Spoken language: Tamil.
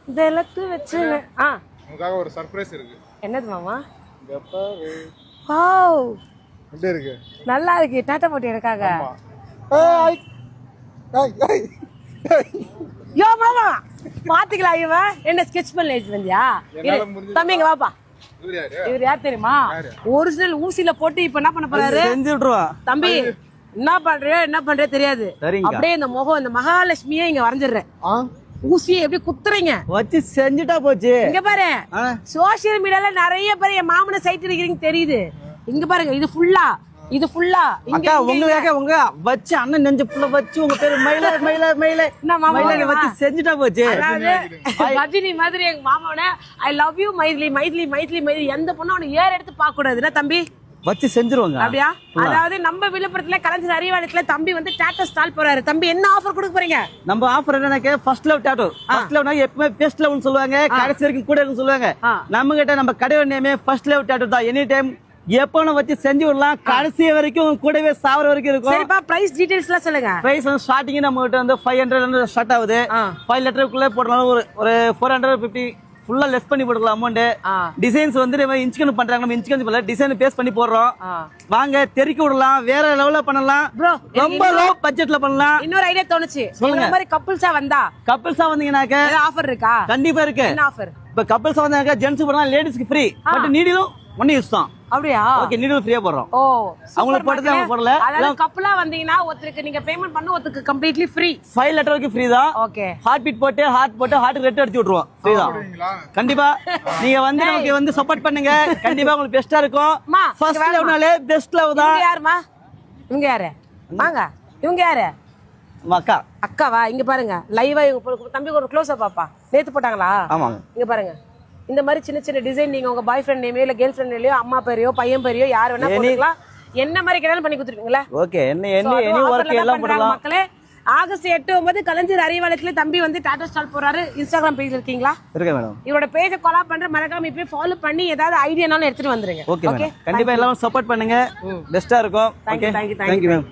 விளக்கு வச்சு உங்களுக்காக ஒரு சர்ப்ரைஸ் இருக்கு. என்னது மாமா? இங்க பாரு. வாவ், எப்படி இருக்கு? நல்லா இருக்கு. டாட்டா போட்டு எனக்காக. ஏய் ஏய் ஏய். யோ மாமா, பாத்துக்கலாம். இவன் என்ன ஸ்கெட்ச் பண்ண வந்தியா? தம்பி இங்க வாப்பா. இவர் யார் தெரியுமா? ஒரிஜினல் ஊசியில போட்டு இப்ப என்ன பண்ண போறாரு? செஞ்சு விட்டுருவா. தம்பி என்ன பண்ற தெரியாது. அப்படியே இந்த முகம், இந்த மகாலட்சுமியே இங்க வரைஞ்சிடுறேன். ஊசியை எப்படி குத்துறீங்க வச்சு செஞ்சுட்டா போச்சு. இங்க பாரு, சோசியல் மீடியால நிறைய பேர் என் மாமனை சைட் இருக்கிறீங்க தெரியுது. இங்க பாருங்க, இது ஃபுல்லா அக்கா உங்களுக்கு உங்க வச்சு அண்ணன் நெஞ்சு புள்ள வச்சு உங்க பேரு மயில மயில மயில மயில வச்சு செஞ்சுட்டா போச்சு. ரஜினி மாதிரி எங்க மாமனை I love you Maithili Maithili Maithili Maithili எந்த பொண்ணு அவனை ஏற எடுத்து பார்க்க கூடாதுன்னா தம்பி வச்சு செஞ்சிருவாங்க. அப்படியா? அதாவது நம்ம விழுப்புரத்துல கலைஞர் அறிவாலயத்துல தம்பி வந்து டாட்டா ஸ்டால் போறாரு. தம்பி என்ன ஆஃபர் கொடுக்க போறீங்க? நம்ம ஆஃபர் என்னன்னா ஃபர்ஸ்ட் லவ் டாட்டூ. ஃபர்ஸ்ட் லவ்னா எப்பவுமே பெஸ்ட் லவ்னு சொல்லுவாங்க, கடைசி வரைக்கும் கூட இருக்குன்னு சொல்லுவாங்க. நம்ம கிட்ட நம்ம கடையோட நேமே ஃபர்ஸ்ட் லவ் டாட்டூ தான். எனி டைம் எப்போ வச்சு செஞ்சு விடலாம், கடைசி வரைக்கும் கூடவே சாவர வரைக்கும் இருக்கும். சரிப்பா, பிரைஸ் டீடைல்ஸ்லாம் சொல்லுங்க. பிரைஸ் வந்து ஸ்டார்டிங் நம்ம கிட்ட வந்து 500 ஸ்டார்ட் ஆகுது. 5 லிட்டருக்குள்ள போடலாம். ஒரு 450 ஃபுல்லா லெஸ் பண்ணி போட்டுக்கலாம் அமௌண்ட். டிசைன்ஸ் வந்து நம்ம இன்ச்கன் பண்றாங்க, நம்ம இன்ச்கன் பண்ணல, டிசைன் பேஸ் பண்ணி போடுறோம். வாங்க தெறிக்க விடலாம், வேற லெவல்ல பண்ணலாம், ரொம்ப லோ பட்ஜெட்ல பண்ணலாம். இன்னொரு ஐடியா தோணுச்சு. இந்த மாதிரி கப்பிள்ஸா வந்தீங்கன்னாக்க ஆஃபர் இருக்கா? கண்டிப்பா இருக்கு. என்ன ஆஃபர்? இப்ப கப்பிள்ஸா வந்தாக்க ஜென்ட்ஸ் பண்ணலாம், லேடிஸ்க்கு ஃப்ரீ. பட் நீடிலும் ஒண்ணு யூஸ் தான். அப்படியா? ஓகே, நீடில் ஃப்ரீயா போடுறோம். ஓ, அவங்களுக்கு போடுறது அவங்க போடல. அதாவது கப்பலா வந்தீங்கன்னா ஒருத்தருக்கு நீங்க பேமெண்ட் பண்ண, ஒருத்தருக்கு கம்ப்ளீட்லி ஃப்ரீ. 5 லிட்டர் வரைக்கும் ஃப்ரீ தான். ஓகே, ஹார்ட் பீட் போட்டு ஹார்ட் ரெட் அடிச்சு விட்டுருவோம். ஃப்ரீ தான். கண்டிப்பா நீங்க வந்து நமக்கு வந்து சப்போர்ட் பண்ணுங்க. கண்டிப்பா உங்களுக்கு பெஸ்டா இருக்கும். ஃபர்ஸ்ட் லவ்னாலே பெஸ்ட் லவ் தான். யாருமா இவங்க? யாரு? வாங்க, இவங்க யாரு? அக்கா. அக்காவா? இங்க பாருங்க, லைவா இவங்க தம்பி ஒரு க்ளோஸ் அப் பாப்பா. நேத்து போட்டாங்களா? ஆமாங்க. இங்க பாருங்க, இந்த மாதிரி சின்ன சின்ன டிசைன் நீங்க உங்க பாய் ஃப்ரெண்ட் நேமையோ இல்ல கேர்ள் ஃப்ரெண்ட் நேமையோ, அம்மா பேரையோ பையன் பேரையோ யார் வேணா போட்டுக்கலாம். என்ன மாதிரி கேட்டாலும் பண்ணி கொடுத்துருவீங்களா? ஓகே, எனி வர்க் எல்லாம் பண்ணலாம் மக்களே. ஆகஸ்ட் 8, 9 கலைஞர் அறிவாலயத்துல தம்பி வந்து டாட்டா ஸ்டால் போறாரு. இன்ஸ்டாகிராம் பேஜ் இருக்கீங்களா? இருக்கு மேடம். இவரோட பேஜை கொலாப் பண்ற, மறக்காம இப்பவே ஃபாலோ பண்ணி ஏதாவது ஐடியானாலும் எடுத்துட்டு வந்துருங்க. ஓகே, கண்டிப்பா எல்லாரும் சப்போர்ட் பண்ணுங்க. பெஸ்டா இருக்கும். Okay, thank you ma'am.